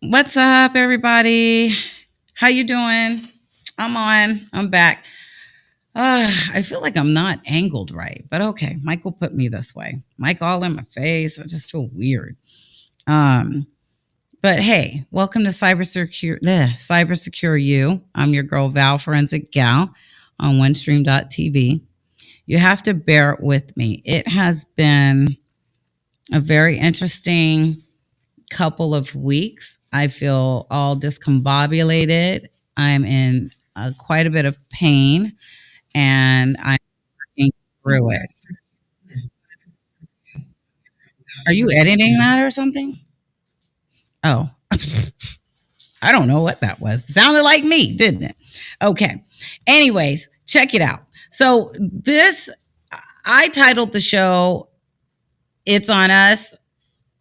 What's up, everybody? How you doing? I'm back. I feel like I'm not angled right, but okay. Michael put me this way. Mike all in my face. I just feel weird. Um, but hey, welcome to CyberSecureyou. I'm your girl Val Forensic Gal on OneStream.tv. You have to bear with me. It has been a very interesting couple of weeks. I feel all discombobulated. I'm in quite a bit of pain and I'm working through it. Are you editing that or something? Oh, I don't know what that was. Sounded like me, didn't it? Okay. Anyways, check it out. So, I titled the show, It's on Us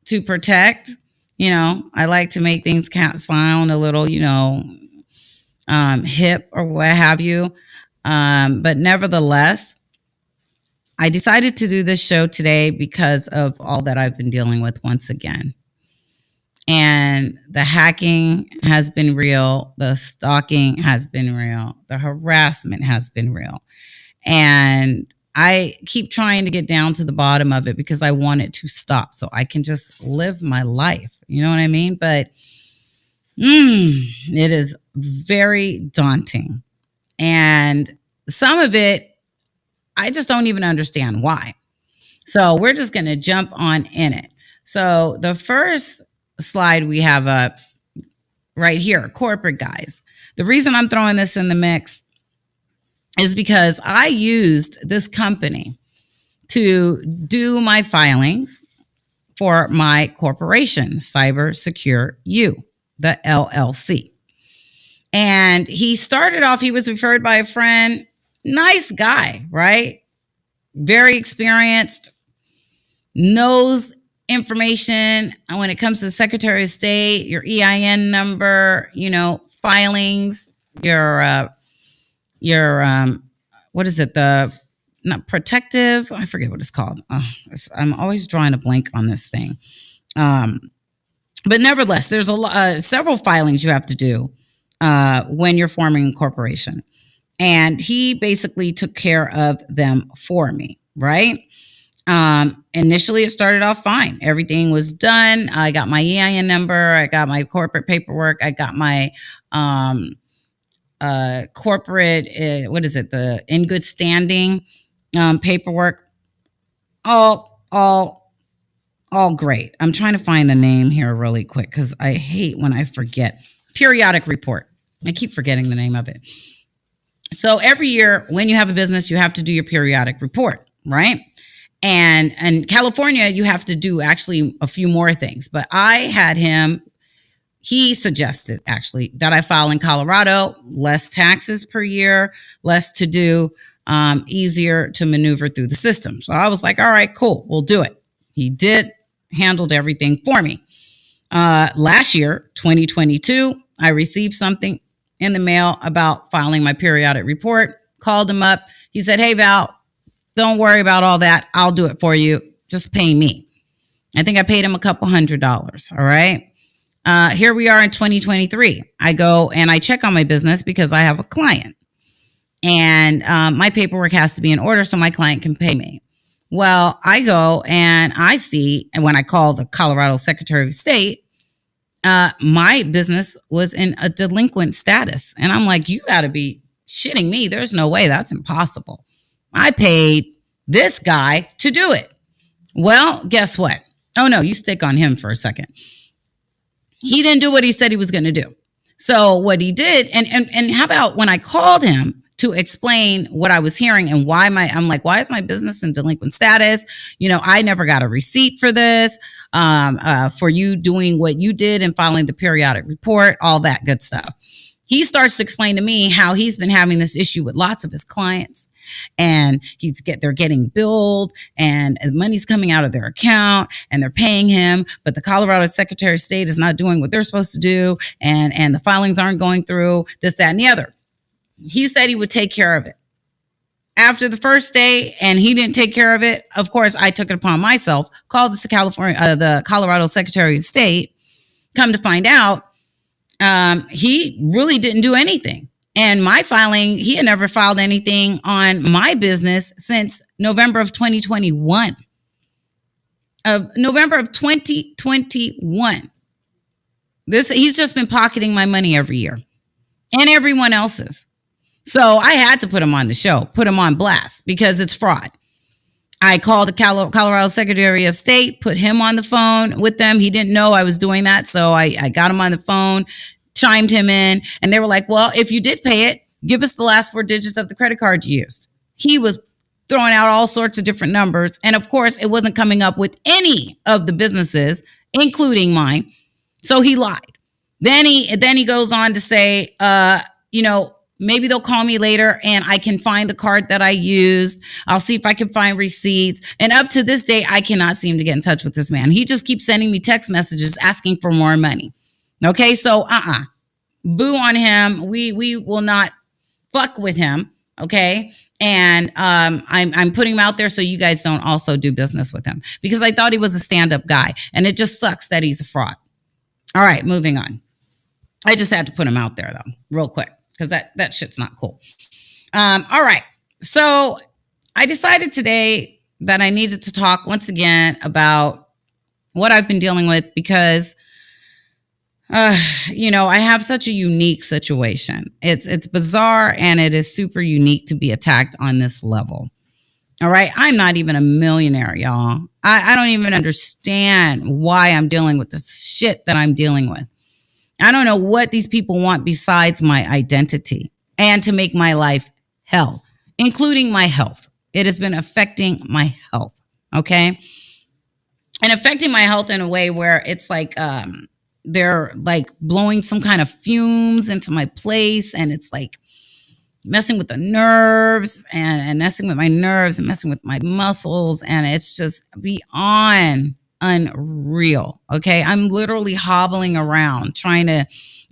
to Protect. I like to make things sound a little, hip or what have you. But nevertheless, I decided to do this show today because of all that I've been dealing with once again. And the hacking has been real, the stalking has been real, the harassment has been real. And I keep trying to get down to the bottom of it because I want it to stop so I can just live my life. You know what I mean? But it is very daunting. And some of it, I just don't even understand why. So we're just going to jump on in it. So the first slide we have up right here, corporate guys. The reason I'm throwing this in the mix is because I used this company to do my filings for my corporation, CyberSecureyou, the LLC. And he started off, he was referred by a friend, nice guy, right? Very experienced, knows information when it comes to the Secretary of State, your EIN number, filings, your what is it? The not protective. I forget what it's called. I'm always drawing a blank on this thing. But nevertheless, there's several filings you have to do when you're forming a corporation. And he basically took care of them for me, right? Initially, it started off fine. Everything was done. I got my EIN number. I got my corporate paperwork. I got my corporate, what is it? The in good standing paperwork. All great. I'm trying to find the name here really quick because I hate when I forget. Periodic report. I keep forgetting the name of it. So every year when you have a business, you have to do your periodic report, right? And in California, you have to do actually a few more things. But I had he suggested actually that I file in Colorado, less taxes per year, less to do, easier to maneuver through the system. So I was like, all right, cool, we'll do it. He handled everything for me. Last year, 2022, I received something in the mail about filing my periodic report, called him up. He said, hey, Val, don't worry about all that. I'll do it for you. Just pay me. I think I paid him a couple $100. All right. Here we are in 2023. I go and I check on my business because I have a client and my paperwork has to be in order so my client can pay me. Well, I go and I see, and when I call the Colorado Secretary of State, my business was in a delinquent status. And I'm like, you got to be shitting me. There's no way. That's impossible. I paid this guy to do it. Well, guess what? Oh, no, you stick on him for a second. He didn't do what he said he was going to do. So what he did, and how about when I called him to explain what I was hearing and I'm like, why is my business in delinquent status? I never got a receipt for this, for you doing what you did and filing the periodic report, all that good stuff. He starts to explain to me how he's been having this issue with lots of his clients and they're getting billed and money's coming out of their account and they're paying him, but the Colorado Secretary of State is not doing what they're supposed to do. And the filings aren't going through, this, that, and the other. He said he would take care of it. After the first day, and he didn't take care of it, of course, I took it upon myself, called the Colorado Secretary of State. Come to find out, He really didn't do anything. And my filing, he had never filed anything on my business since November of 2021. November of 2021. He's just been pocketing my money every year and everyone else's. So I had to put him on the show, put him on blast because it's fraud. I called the Colorado Secretary of State, put him on the phone with them. He didn't know I was doing that. So I got him on the phone, chimed him in, and they were like, well, if you did pay it, give us the last 4 digits of the credit card you used. He was throwing out all sorts of different numbers. And of course, it wasn't coming up with any of the businesses, including mine. So he lied. Then he goes on to say, maybe they'll call me later and I can find the card that I used. I'll see if I can find receipts. And up to this day, I cannot seem to get in touch with this man. He just keeps sending me text messages asking for more money. Okay, so boo on him. We will not fuck with him. Okay, and I'm putting him out there so you guys don't also do business with him because I thought he was a stand-up guy, and it just sucks that he's a fraud. All right, moving on. I just had to put him out there though, real quick, because that shit's not cool. All right, so I decided today that I needed to talk once again about what I've been dealing with because I have such a unique situation. It's bizarre and it is super unique to be attacked on this level. All right. I'm not even a millionaire, y'all. I don't even understand why I'm dealing with this shit that I'm dealing with. I don't know what these people want besides my identity and to make my life hell, including my health. It has been affecting my health. Okay. And affecting my health in a way where it's like, they're like blowing some kind of fumes into my place, and it's like messing with the nerves and messing with my nerves and messing with my muscles, and it's just beyond unreal. Okay, I'm literally hobbling around I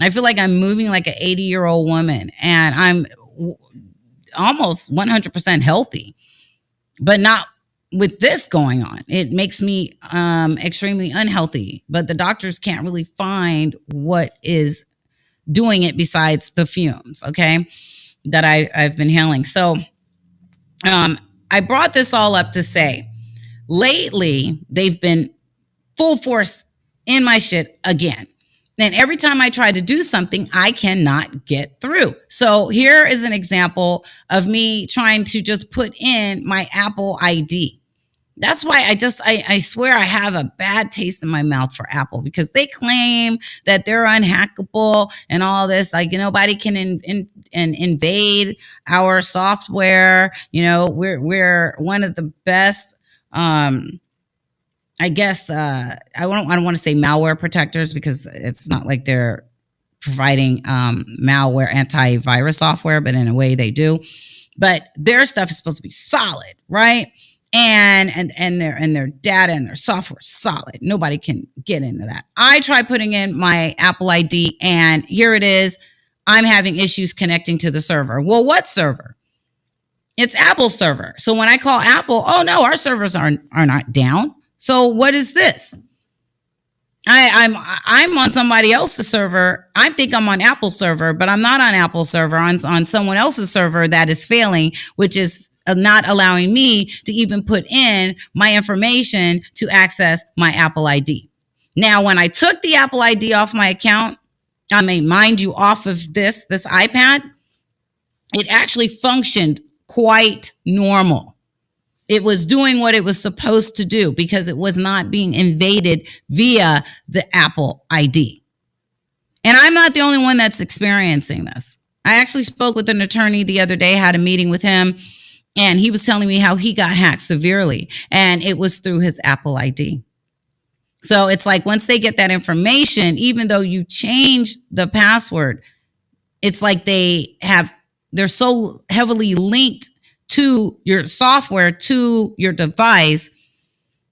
feel like I'm moving like an 80-year-old woman, and I'm almost 100% healthy, but not with this going on. It makes me extremely unhealthy, but the doctors can't really find what is doing it besides the fumes, okay, that I've been hailing. So I brought this all up to say, lately, they've been full force in my shit again. And every time I try to do something, I cannot get through. So here is an example of me trying to just put in my Apple ID. That's why I swear I have a bad taste in my mouth for Apple, because they claim that they're unhackable and all this, like nobody can invade our software. We're one of the best, I guess, I don't want to say malware protectors, because it's not like they're providing malware antivirus software, but in a way they do. But their stuff is supposed to be solid, right? And their data and their software is solid. Nobody can get into that. I tried putting in my Apple ID, and here it is. I'm having issues connecting to the server. Well, what server? It's Apple's server. So when I call Apple, oh no, our servers are not down. So what is this? I'm on somebody else's server. I think I'm on Apple's server, but I'm not on Apple's server. I'm on someone else's server that is failing, which is not allowing me to even put in my information to access my Apple ID. Now, when I took the Apple ID off my account, I mean, mind you, off of this iPad, it actually functioned quite normal. It was doing what it was supposed to do because it was not being invaded via the Apple ID. And I'm not the only one that's experiencing this. I actually spoke with an attorney the other day, had a meeting with him, and he was telling me how he got hacked severely, and it was through his Apple ID. So it's like once they get that information, even though you change the password, it's like they're so heavily linked to your software, to your device,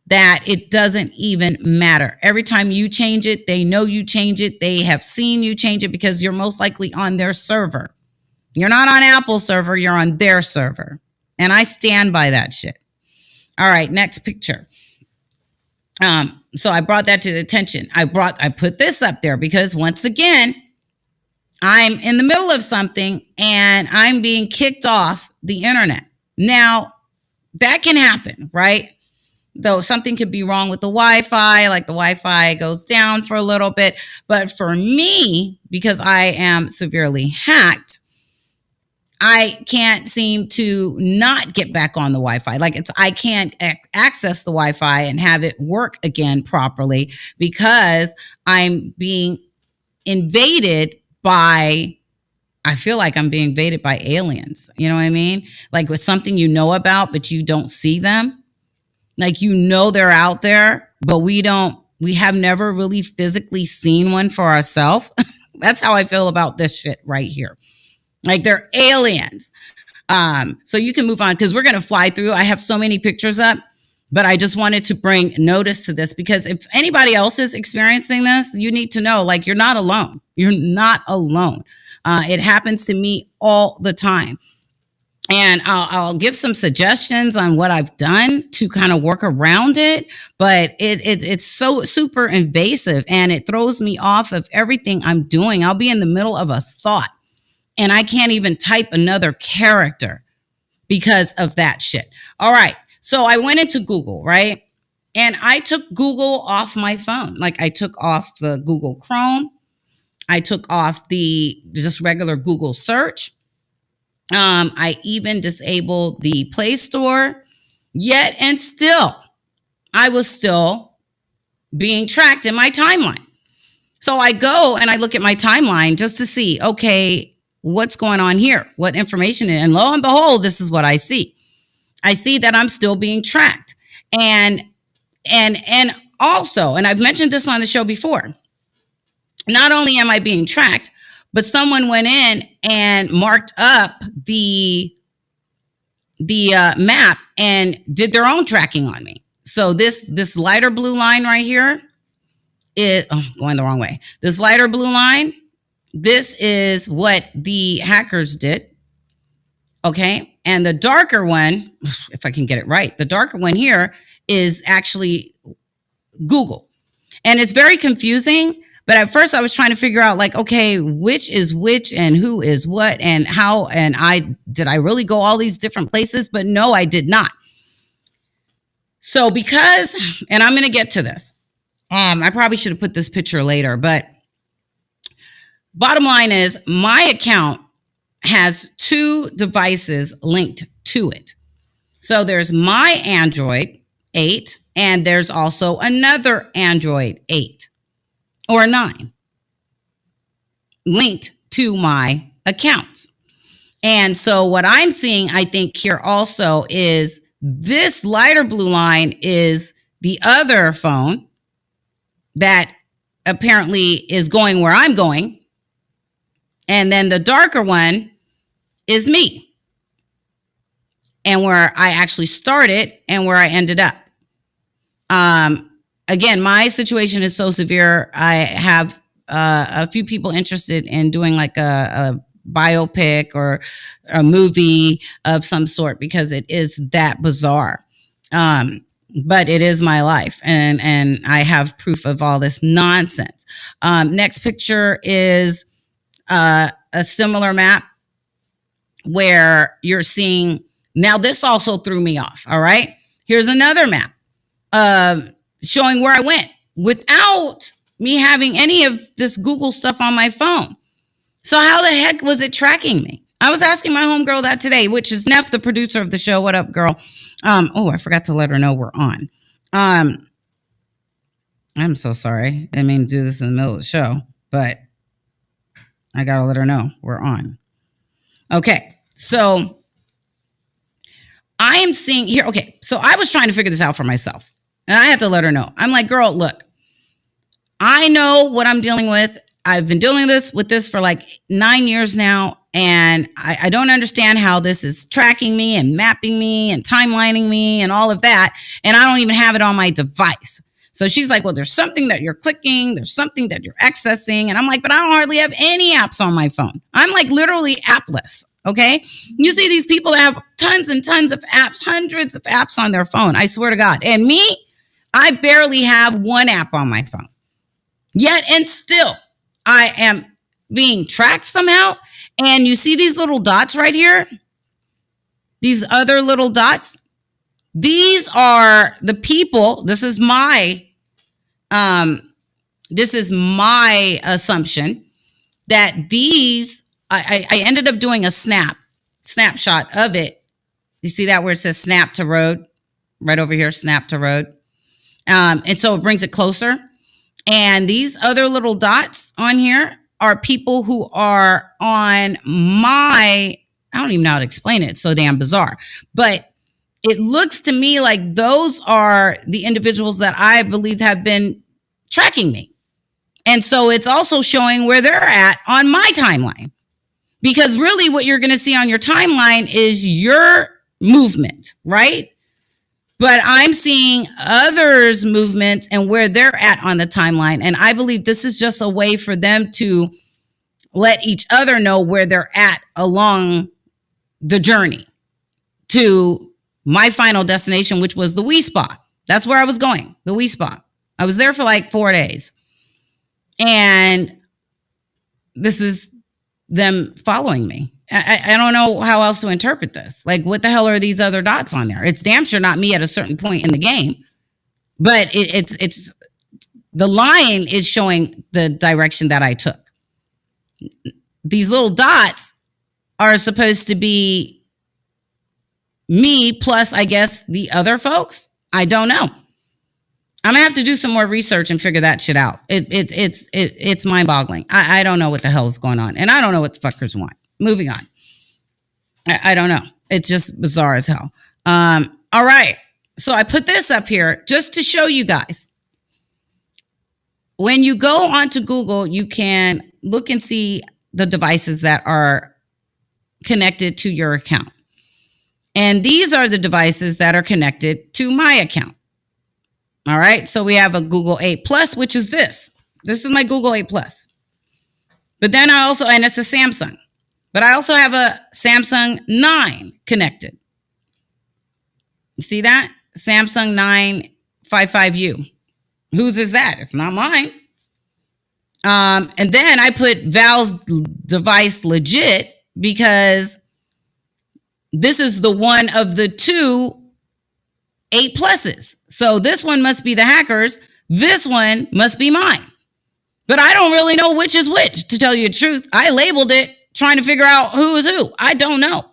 that it doesn't even matter. Every time you change it, they know you change it. They have seen you change it because you're most likely on their server. You're not on Apple's server, you're on their server. And I stand by that shit. All right, next picture. So I brought that to the attention. I put this up there because once again, I'm in the middle of something and I'm being kicked off the internet. Now, that can happen, right? Though something could be wrong with the Wi-Fi, like the Wi-Fi goes down for a little bit. But for me, because I am severely hacked, I can't seem to not get back on the Wi-Fi. I can't access the Wi-Fi and have it work again properly because I'm being invaded by, I feel like I'm being invaded by aliens. You know what I mean? Like with something you know about, but you don't see them. Like, they're out there, but we have never really physically seen one for ourselves. That's how I feel about this shit right here. Like, they're aliens. So you can move on because we're going to fly through. I have so many pictures up, but I just wanted to bring notice to this because if anybody else is experiencing this, you need to know, like, you're not alone. You're not alone. It happens to me all the time. And I'll give some suggestions on what I've done to kind of work around it. But it's so super invasive and it throws me off of everything I'm doing. I'll be in the middle of a thought and I can't even type another character because of that shit. All right. So I went into Google, right? And I took Google off my phone. Like, I took off the Google Chrome. I took off the just regular Google search. I even disabled the Play Store, yet and still, I was still being tracked in my timeline. So I go and I look at my timeline just to see, okay, what's going on here? What information? And lo and behold, this is what I see. I see that I'm still being tracked. And also, and I've mentioned this on the show before, not only am I being tracked, but someone went in and marked up the map and did their own tracking on me. So this lighter blue line right here is going the wrong way. This lighter blue line, this is what the hackers did. Okay. And the darker one, if I can get it right, the darker one here is actually Google. And it's very confusing. But at first I was trying to figure out, like, okay, which is which and who is what and how, and did I really go all these different places? But no, I did not. So and I'm going to get to this. I probably should have put this picture later, but bottom line is my account has 2 devices linked to it. So there's my Android 8 and there's also another Android 8. Or 9 linked to my accounts. And so what I'm seeing, I think here also is this lighter blue line is the other phone that apparently is going where I'm going. And then the darker one is me and where I actually started and where I ended up. Again, my situation is so severe. I have a few people interested in doing like a biopic or a movie of some sort because it is that bizarre. But it is my life, and I have proof of all this nonsense. Next picture is a similar map where you're seeing. Now, this also threw me off. All right, here's another map. Showing where I went without me having any of this Google stuff on my phone. So how the heck was it tracking me? I was asking my homegirl that today, which is Neff, the producer of the show. What up, girl? I forgot to let her know we're on. I'm so sorry. I didn't mean to do this in the middle of the show, but I got to let her know we're on. Okay, so I am seeing here. Okay, so I was trying to figure this out for myself. And I had to let her know. I'm like, girl, look, I know what I'm dealing with. I've been dealing with this for like 9 years now. And I don't understand how this is tracking me and mapping me and timelining me and all of that. And I don't even have it on my device. So she's like, well, there's something that you're clicking. There's something that you're accessing. And I'm like, but I don't hardly have any apps on my phone. I'm like literally appless. Okay. You see these people that have tons and tons of apps, hundreds of apps on their phone. I swear to God. And me, I barely have one app on my phone. Yet and still, I am being tracked somehow. And you see these little dots right here? These other little dots? These are the people. This is my assumption that these, I ended up doing a snapshot of it. You see that where it says snap to road? Right over here, snap to road. And so it brings it closer. And these other little dots on here are people who are on I don't even know how to explain it. It's so damn bizarre. But it looks to me like those are the individuals that I believe have been tracking me. And so it's also showing where they're at on my timeline. Because really what you're going to see on your timeline is your movement, right? But I'm seeing others' movements and where they're at on the timeline. And I believe this is just a way for them to let each other know where they're at along the journey to my final destination, which was the Wii Spa. That's where I was going, the Wii Spa. I was there for like 4 days. And this is them following me. I don't know how else to interpret this. Like, what the hell are these other dots on there? It's damn sure not me at a certain point in the game, but it's the line is showing the direction that I took. These little dots are supposed to be me plus, I guess, the other folks. I don't know. I'm gonna have to do some more research and figure that shit out. It's mind boggling. I don't know what the hell is going on, and I don't know what the fuckers want. Moving on. I don't know. It's just bizarre as hell. All right. So I put this up here just to show you guys. When you go onto Google, you can look and see the devices that are connected to your account. And these are the devices that are connected to my account. All right. So we have a Google 8 Plus, which is this. This is my Google 8 Plus. But then and it's a Samsung. But I also have a Samsung 9 connected. You see that? Samsung 955U. Whose is that? It's not mine. And then I put Val's device legit because this is the one of the two 8 pluses. So this one must be the hackers. This one must be mine. But I don't really know which is which, to tell you the truth. I labeled it trying to figure out who is who. I don't know.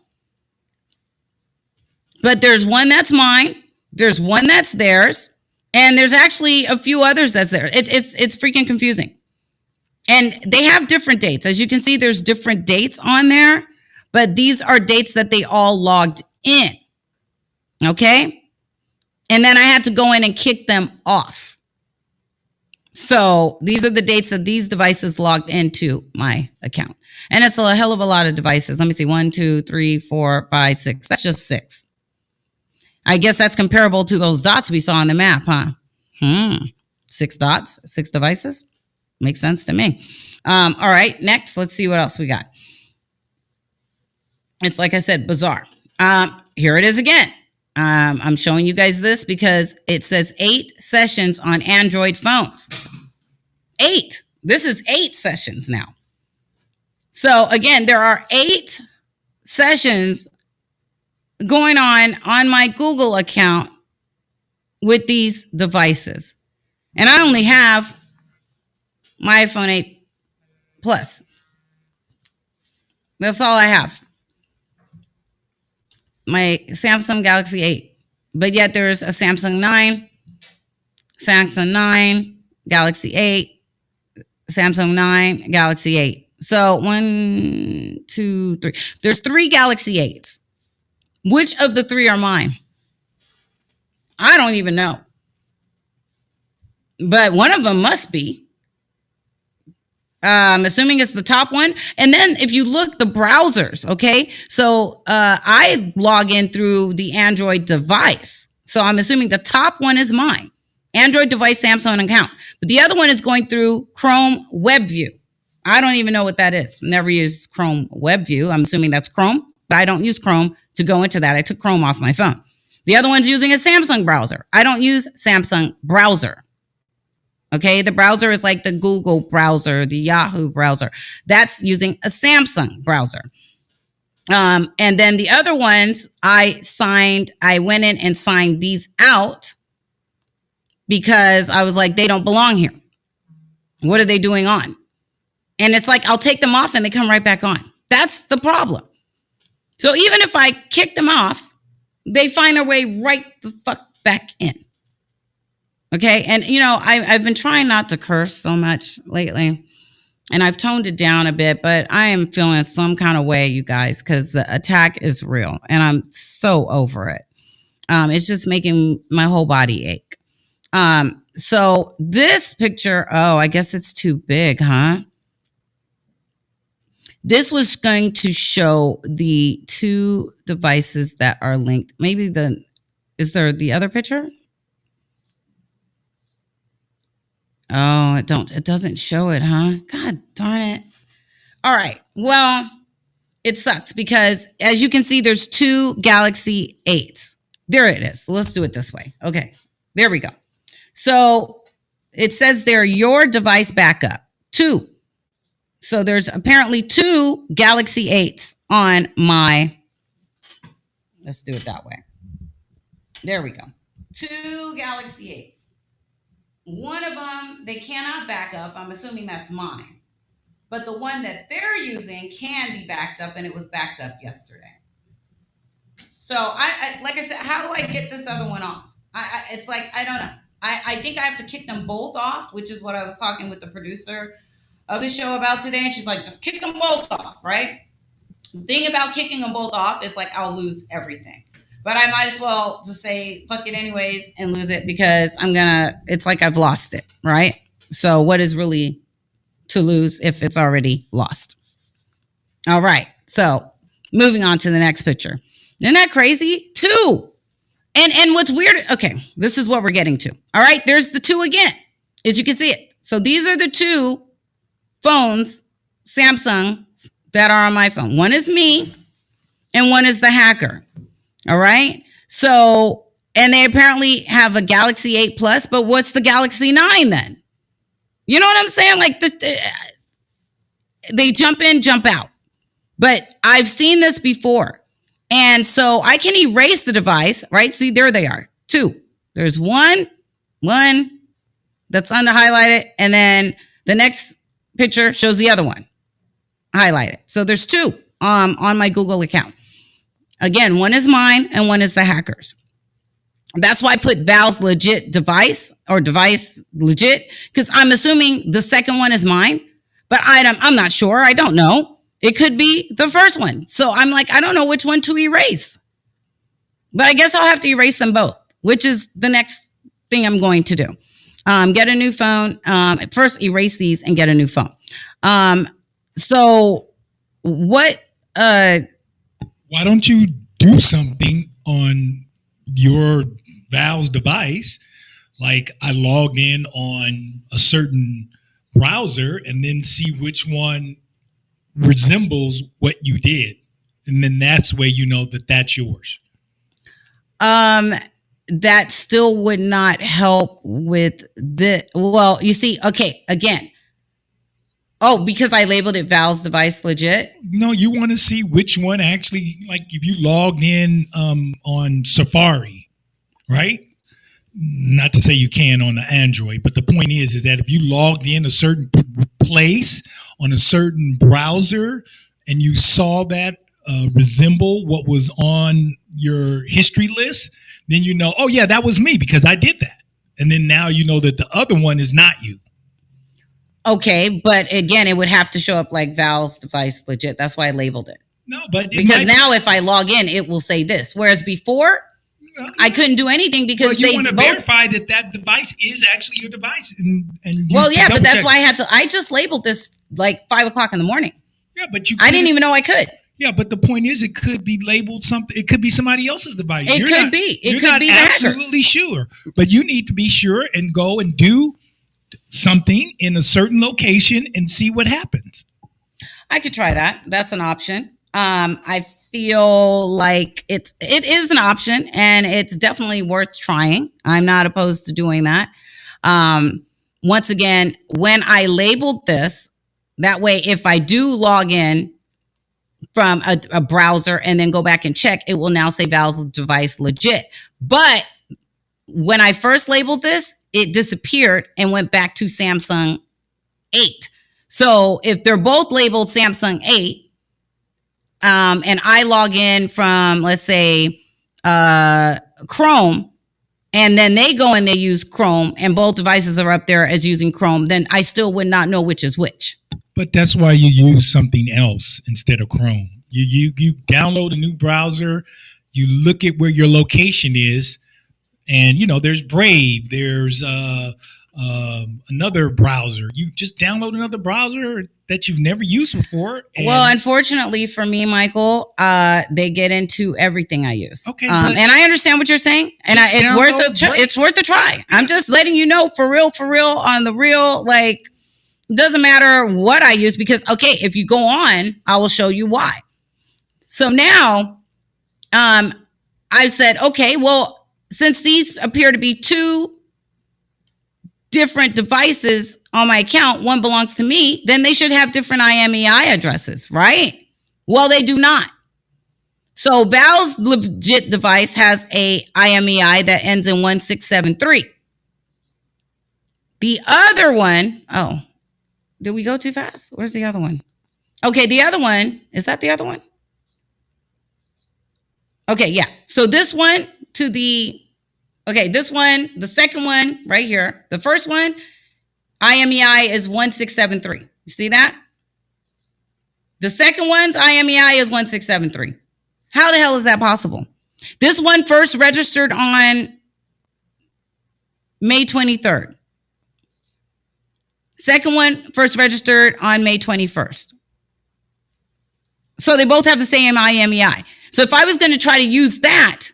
But there's one that's mine. There's one that's theirs. And there's actually a few others that's there. It's freaking confusing. And they have different dates. As you can see, there's different dates on there. But these are dates that they all logged in. Okay? And then I had to go in and kick them off. So these are the dates that these devices logged into my account. And it's a hell of a lot of devices. Let me see. 1, 2, 3, 4, 5, 6. That's just 6. I guess that's comparable to those dots we saw on the map, huh? 6 dots, 6 devices. Makes sense to me. All right. Next, let's see what else we got. It's like I said, bizarre. Here it is again. I'm showing you guys this because it says 8 sessions on Android phones. 8. This is 8 sessions now. So again, there are 8 sessions going on my Google account with these devices. And I only have my iPhone 8 Plus. That's all I have. My Samsung Galaxy 8. But yet there's a Samsung 9, Samsung 9, Galaxy 8, Samsung 9, Galaxy 8. So 1, 2, 3. There's 3 Galaxy 8s. Which of the 3 are mine? I don't even know. But one of them must be. Assuming it's the top one. And then if you look, the browsers, okay? So I log in through the Android device. So I'm assuming the top one is mine. Android device, Samsung account. But the other one is going through Chrome Web View. I don't even know what that is. Never used Chrome Web View. I'm assuming that's Chrome, but I don't use Chrome to go into that. I took Chrome off my phone. The other one's using a Samsung browser. I don't use Samsung browser. Okay, the browser is like the Google browser, the Yahoo browser. That's using a Samsung browser. And then the other ones, I went in and signed these out because I was like, they don't belong here. What are they doing on? And it's like, I'll take them off and they come right back on. That's the problem. So even if I kick them off, they find their way right the fuck back in. Okay. And, I've been trying not to curse so much lately. And I've toned it down a bit, but I am feeling some kind of way, you guys, because the attack is real. And I'm so over it. It's just making my whole body ache. So this picture, I guess it's too big, huh? This was going to show the two devices that are linked. Maybe is there the other picture? Oh, it doesn't show it, huh? God darn it. All right. Well, it sucks because as you can see, there's two Galaxy 8s. There it is. Let's do it this way. Okay. There we go. So it says there, your device backup. 2. So there's apparently 2 Galaxy 8s on my, let's do it that way. There we go. 2 Galaxy 8s. One of them, they cannot back up. I'm assuming that's mine. But the one that they're using can be backed up, and it was backed up yesterday. So, I like I said, how do I get this other one off? It's like, I don't know. I think I have to kick them both off, which is what I was talking with the producer of the show about today. And she's like, just kick them both off, right? The thing about kicking them both off is like, I'll lose everything. But I might as well just say, fuck it anyways and lose it because it's like I've lost it, right? So what is really to lose if it's already lost? All right. So moving on to the next picture. Isn't that crazy? 2. And what's weird, okay, this is what we're getting to. All right. There's the 2 again, as you can see it. So these are the 2 phones, Samsungs, that are on my phone. One is me and one is the hacker. All right. So, and they apparently have a Galaxy 8 Plus, but what's the Galaxy 9 then? You know what I'm saying? Like they jump in, jump out. But I've seen this before. And so I can erase the device, right? See, there they are. 2. There's one that's under-highlighted. And then the next picture shows the other one highlighted. So there's 2 on my Google account. Again, one is mine and one is the hacker's. That's why I put Val's legit device or device legit, because I'm assuming the second one is mine, but I'm not sure. I don't know. It could be the first one. So I'm like, I don't know which one to erase. But I guess I'll have to erase them both, which is the next thing I'm going to do. Get a new phone. First, erase these and get a new phone. So what... why don't you do something on your Val's device? Like I log in on a certain browser and then see which one resembles what you did. And then that's where you know that that's yours. That still would not help with well, you see, okay, again. Oh, because I labeled it Val's device legit? No, you want to see which one actually, like if you logged in on Safari, right? Not to say you can on the Android, but the point is that if you logged in a certain place on a certain browser and you saw that resemble what was on your history list, then you know, oh yeah, that was me because I did that. And then now you know that the other one is not you. Okay, but again, it would have to show up like Val's device legit. That's why I labeled it. No, but because now if I log in, it will say this. Whereas before, I couldn't do anything because you want to verify that device is actually your device. And well, yeah, but that's why I just labeled this like 5 o'clock in the morning. Yeah, but I didn't even know I could. Yeah, but the point is, it could be labeled something. It could be somebody else's device. It could be. It could be absolutely sure, but you need to be sure and go and do something in a certain location and see what happens. I could try that. That's an option. I feel like it is an option and it's definitely worth trying. I'm not opposed to doing that. One once again, when I labeled this, that way, if I do log in from a browser and then go back and check, it will now say Val's device legit. But when I first labeled this, it disappeared and went back to Samsung 8. So if they're both labeled Samsung 8, and I log in from, let's say, Chrome, and then they go and they use Chrome, and both devices are up there as using Chrome, then I still would not know which is which. But that's why you use something else instead of Chrome. You download a new browser, you look at where your location is, and there's Brave, there's another browser. You just download another browser that you've never used before. Well, unfortunately for me, Michael, they get into everything I use. Okay, and I understand what you're saying, and it's worth a try. I'm just letting you know, for real, on the real, like, it doesn't matter what I use, because, okay, if you go on, I will show you why. So now, I said, okay, well, since these appear to be two different devices on my account, one belongs to me, then they should have different IMEI addresses, right? Well, they do not. So Val's legit device has a IMEI that ends in 1673. The other one, oh, did we go too fast? Where's the other one? Okay, the other one, is that the other one? Okay, yeah. So this one this one, the second one right here, the first one, IMEI is 1673. You see that? The second one's IMEI is 1673. How the hell is that possible? This one first registered on May 23rd. Second one first registered on May 21st. So they both have the same IMEI. So if I was going to try to use that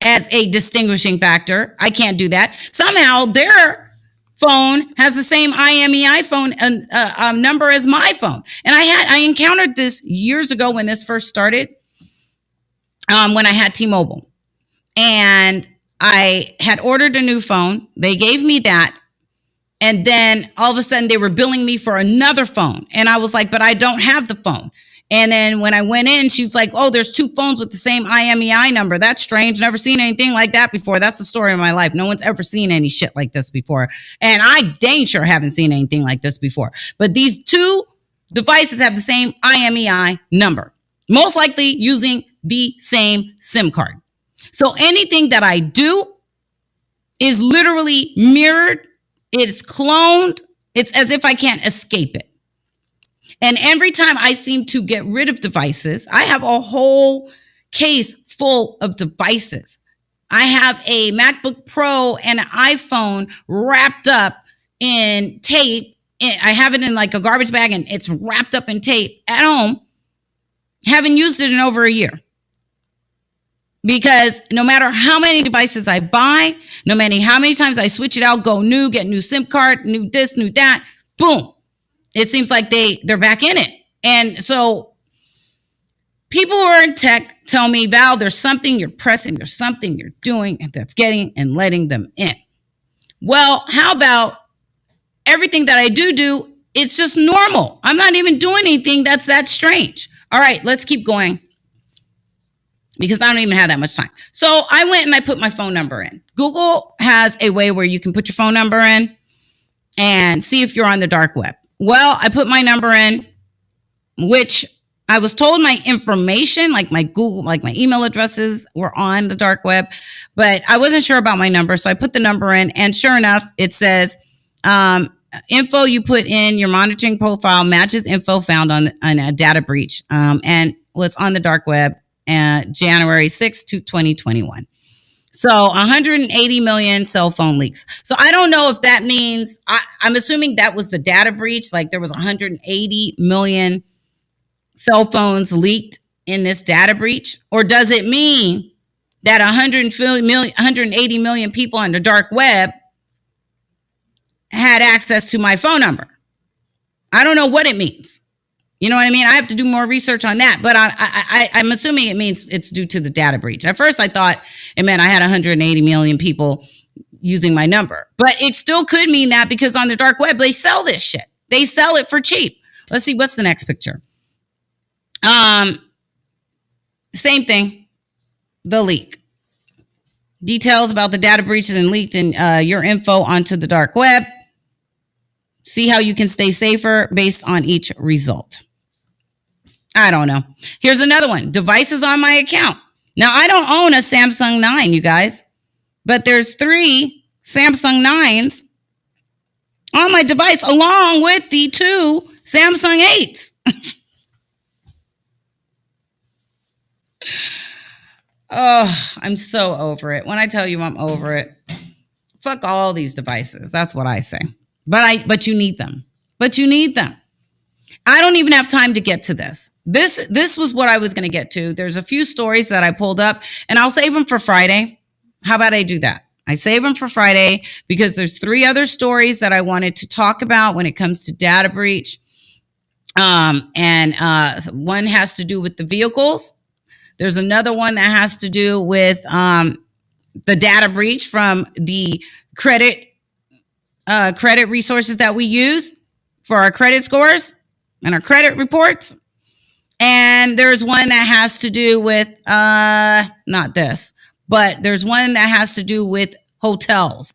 as a distinguishing factor, I can't do that. Somehow their phone has the same IMEI phone number as my phone. And I encountered this years ago when this first started, when I had T-Mobile. And I had ordered a new phone. They gave me that. And then all of a sudden they were billing me for another phone. And I was like, but I don't have the phone. And then when I went in, she's like, oh, there's two phones with the same IMEI number. That's strange. Never seen anything like that before. That's the story of my life. No one's ever seen any shit like this before. And I dang sure haven't seen anything like this before. But these two devices have the same IMEI number, most likely using the same SIM card. So anything that I do is literally mirrored. It's cloned. It's as if I can't escape it. And every time I seem to get rid of devices, I have a whole case full of devices. I have a MacBook Pro and an iPhone wrapped up in tape. I have it in like a garbage bag and it's wrapped up in tape at home. Haven't used it in over a year. Because no matter how many devices I buy, no matter how many times I switch it out, go new, get new SIM card, new this, new that, boom. It seems like they're back in it. And so people who are in tech tell me, Val, there's something you're pressing, there's something you're doing that's getting and letting them in. Well, how about everything that I do, it's just normal. I'm not even doing anything that's that strange. All right, let's keep going because I don't even have that much time. So I went and I put my phone number in. Google has a way where you can put your phone number in and see if you're on the dark web. Well, I put my number in, which I was told my information, like my Google, like my email addresses were on the dark web, but I wasn't sure about my number. So I put the number in and sure enough, it says, info you put in your monitoring profile matches info found on a data breach, and was on the dark web January 6th, 2021. So 180 million cell phone leaks. So I don't know if that means, I'm assuming that was the data breach. Like there was 180 million cell phones leaked in this data breach. Or does it mean that 180 million people on the dark web had access to my phone number? I don't know what it means. You know what I mean? I have to do more research on that, but I'm assuming it means it's due to the data breach. At first, I thought it meant I had 180 million people using my number. But it still could mean that because on the dark web, they sell this shit. They sell it for cheap. Let's see, what's the next picture? Same thing, the leak. Details about the data breaches and leaked in your info onto the dark web. See how you can stay safer based on each result. I don't know. Here's another one. Devices on my account. Now, I don't own a Samsung 9, you guys, but there's 3 Samsung 9s on my device along with the 2 Samsung 8s. Oh, I'm so over it. When I tell you I'm over it, fuck all these devices. That's what I say. But you need them. But you need them. I don't even have time to get to this. This was what I was going to get to. There's a few stories that I pulled up, and I'll save them for Friday. How about I do that? I save them for Friday because there's 3 other stories that I wanted to talk about when it comes to data breach. One has to do with the vehicles. There's another one that has to do with the data breach from the credit resources that we use for our credit scores and our credit reports. And there's one that has to do with, not this, but there's one that has to do with hotels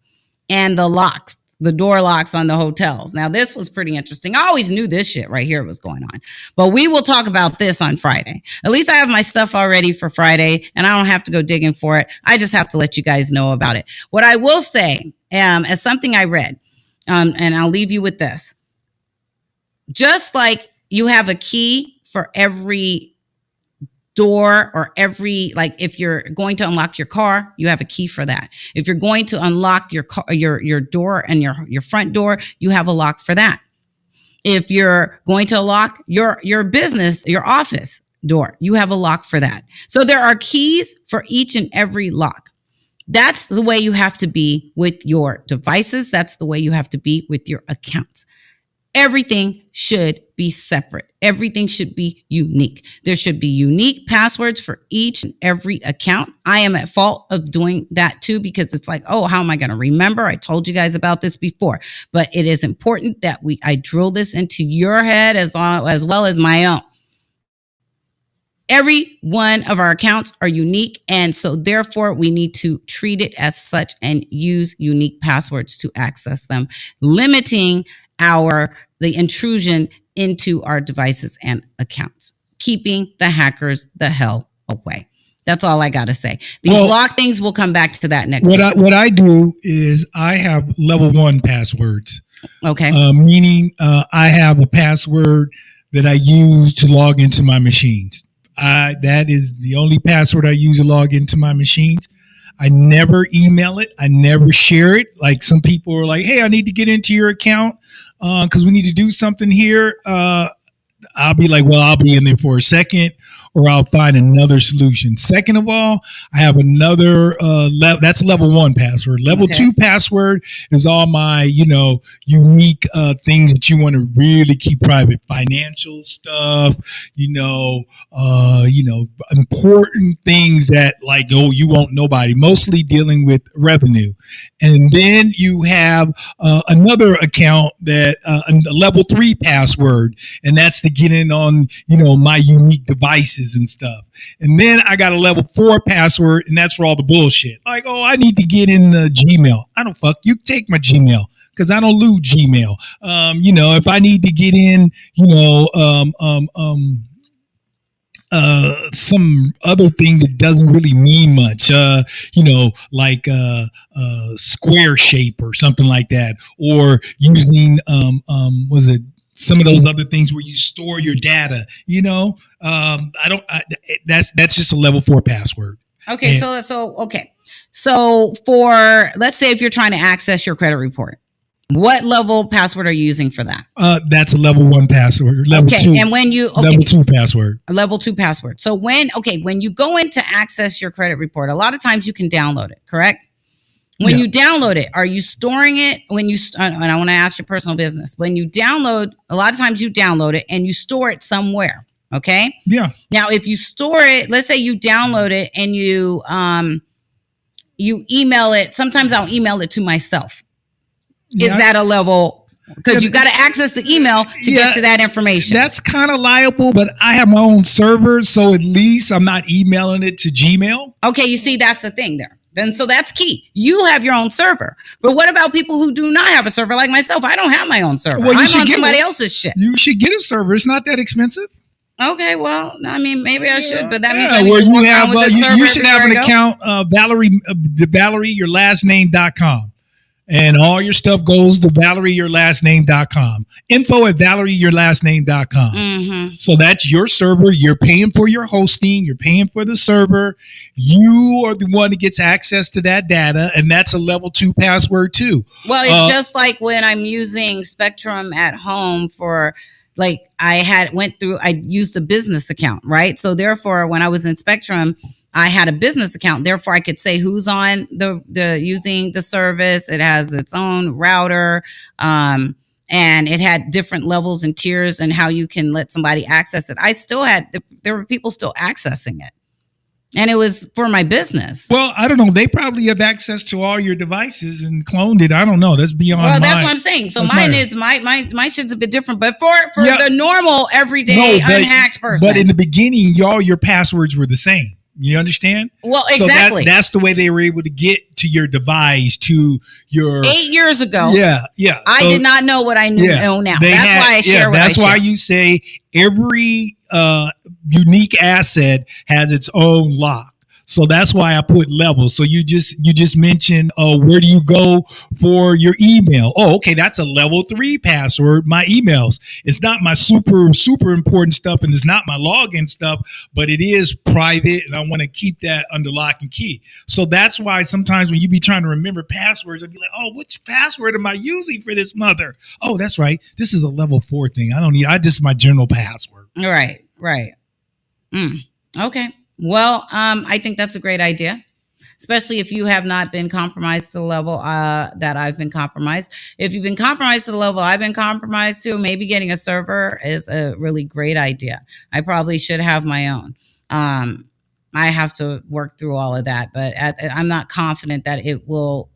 and the locks, the door locks on the hotels. Now, this was pretty interesting. I always knew this shit right here was going on, but we will talk about this on Friday. At least I have my stuff already for Friday and I don't have to go digging for it. I just have to let you guys know about it. What I will say, as something I read, and I'll leave you with this. Just like you have a key for every door or like if you're going to unlock your car, you have a key for that. If you're going to unlock your car, your door and your front door, you have a lock for that. If you're going to lock your business, your office door, you have a lock for that. So there are keys for each and every lock. That's the way you have to be with your devices. That's the way you have to be with your accounts. Everything should be separate. Everything should be unique. There should be unique passwords for each and every account. I am at fault of doing that too, because it's like, oh, how am I going to remember? I told you guys about this before, but it is important that I drill this into your head as well as my own. Every one of our accounts are unique, and so therefore we need to treat it as such and use unique passwords to access them, limiting the intrusion into our devices and accounts, keeping the hackers the hell away. That's all I got to say. These lock things, we'll come back to that next week. What I do is I have level 1 passwords. Okay. Meaning I have a password that I use to log into my machines. That is the only password I use to log into my machines. I never email it. I never share it. Like some people are like, hey, I need to get into your account because we need to do something here. I'll be like, well, I'll be in there for a second, or I'll find another solution. Second of all, I have another that's level 1 password. Level 2 password is all my, unique things that you want to really keep private. Financial stuff, important things that like, you won't nobody, mostly dealing with revenue. And then you have another account that a level 3 password, and that's to get in on, my unique devices and stuff. And then I got a level 4 password, and that's for all the bullshit. Like, I need to get in Gmail. I don't fuck. You take my Gmail because I don't lose Gmail. If I need to get in, some other thing that doesn't really mean much, like square shape or something like that, or using some of those other things where you store your data. That's just a level 4 password. Okay, so for, let's say if you're trying to access your credit report, what level password are you using for that? That's a level 1 password. Level 2. And when you level 2 password. A level 2 password. So when you go in to access your credit report, a lot of times you can download it, correct? When you download it, are you storing it and I want to ask your personal business. When you download, a lot of times you download it and you store it somewhere. Okay. Yeah. Now, if you store it, let's say you download it and you you email it. Sometimes I'll email it to myself. Yeah. Is that a level? Because you got to access the email to get to that information. That's kind of liable, but I have my own server, so at least I'm not emailing it to Gmail. Okay, you see, that's the thing there. Then so that's key. You have your own server. But what about people who do not have a server like myself? I don't have my own server. Well, I'm on somebody else's shit. You should get a server. It's not that expensive. Okay, well, I mean, maybe I should, but that means I Yeah, need where to you walk have around with this server you should have an everywhere I go. account, Valerie, yourlastname.com. And all your stuff goes to ValerieYourLastName.com. info@ValerieYourLastName.com. Mm-hmm. So that's your server. You're paying for your hosting. You're paying for the server. You are the one that gets access to that data, and that's a level 2 password too. Well, it's just like when I'm using Spectrum at home for, like, I used a business account, right? So therefore, when I was in Spectrum, I had a business account. Therefore, I could say who's on the using the service. It has its own router, and it had different levels and tiers and how you can let somebody access it. There were people still accessing it, and it was for my business. Well, I don't know. They probably have access to all your devices and cloned it. I don't know. That's beyond. Well, that's what I'm saying. So mine is my shit's a bit different, but for the normal everyday unhacked person. But in the beginning, all your passwords were the same. You understand? Well, exactly. So that's the way they were able to get to your device, to your 8 years ago. Yeah. I did not know what I know now. That's why I share what that's I share. why you say every unique asset has its own lock. So that's why I put levels. So you just mentioned, where do you go for your email? Oh, okay, that's a level 3 password. My emails. It's not my super important stuff, and it's not my login stuff, but it is private, and I want to keep that under lock and key. So that's why sometimes when you be trying to remember passwords, I'd be like, oh, which password am I using for this mother? Oh, that's right. This is a level 4 thing. I just my general password. Right. Okay. Well, I think that's a great idea, especially if you have not been compromised to the level that I've been compromised. If you've been compromised to the level I've been compromised to, maybe getting a server is a really great idea. I probably should have my own. I have to work through all of that, but I'm not confident that it will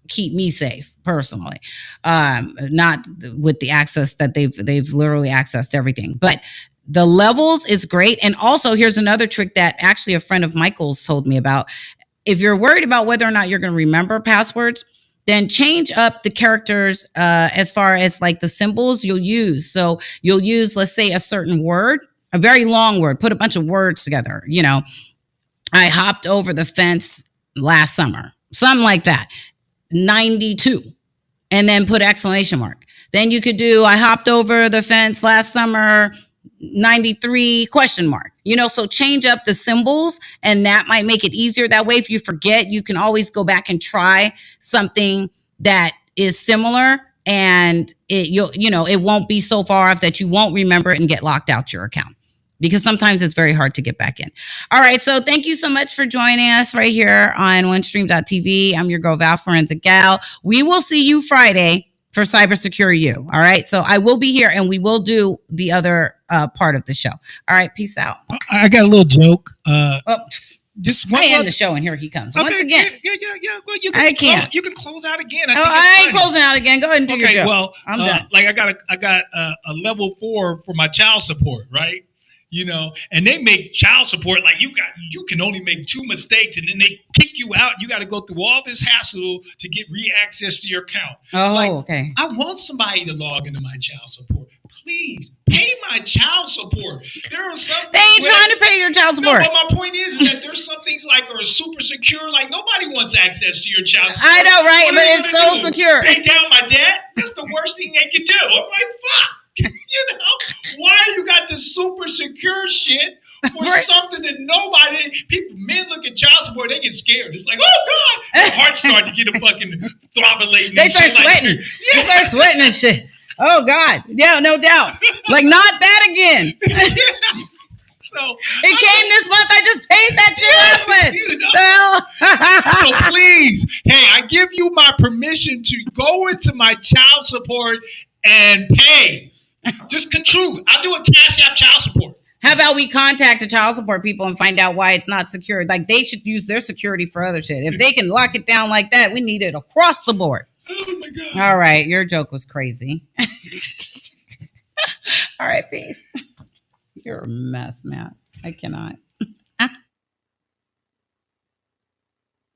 keep me safe personally. Not with the access that they've literally accessed everything, but the levels is great. And also, here's another trick that actually a friend of Michael's told me about. If you're worried about whether or not you're going to remember passwords, then change up the characters as far as like the symbols you'll use. So you'll use, let's say, a certain word, a very long word, put a bunch of words together. You know, I hopped over the fence last summer, something like that, 92, and then put exclamation mark. Then you could do, I hopped over the fence last summer, 93 question mark. You know, so change up the symbols, and that might make it easier. That way, if you forget, you can always go back and try something that is similar, and it won't be so far off that you won't remember it and get locked out your account, because sometimes it's very hard to get back in. All right, so thank you so much for joining us right here on OneStream.tv. I'm your girl, Val Forensic Gal. We will see you Friday for CyberSecureyou. All right. So I will be here, and we will do the other part of the show. All right. Peace out. I got a little joke. Just one. I end the show, and here he comes. Okay, once again. Yeah. Well, I can't. You can close out again. I ain't closing out again. Go ahead and do your joke. Well, I'm done. Like I got a level 4 for my child support, right? You know, and they make child support like you can only make 2 mistakes, and then they kick you out. You got to go through all this hassle to get re-access to your account. Oh, okay. I want somebody to log into my child support. Please pay my child support. There are some. They ain't trying to pay your child support. No, but my point is that there's some things like are super secure. Like nobody wants access to your child support. I know, right? But it's so secure. Pay down my debt. That's the worst thing they can do. I'm like, fuck. You know, why you got this super secure shit for something that men look at child support, they get scared. It's like, oh God, their hearts start to get a fucking throbbing. They start sweating. They start sweating and shit. Oh God, yeah, no doubt. Like, not that again. So it came this month. I just paid that shit last month. So please, hey, I give you my permission to go into my child support and pay. Just contribute. I'll do a Cash App child support. How about we contact the child support people and find out why it's not secured? Like, they should use their security for other shit. If they can lock it down like that, we need it across the board. Oh my God. All right, your joke was crazy. All right, peace. You're a mess, Matt. I cannot.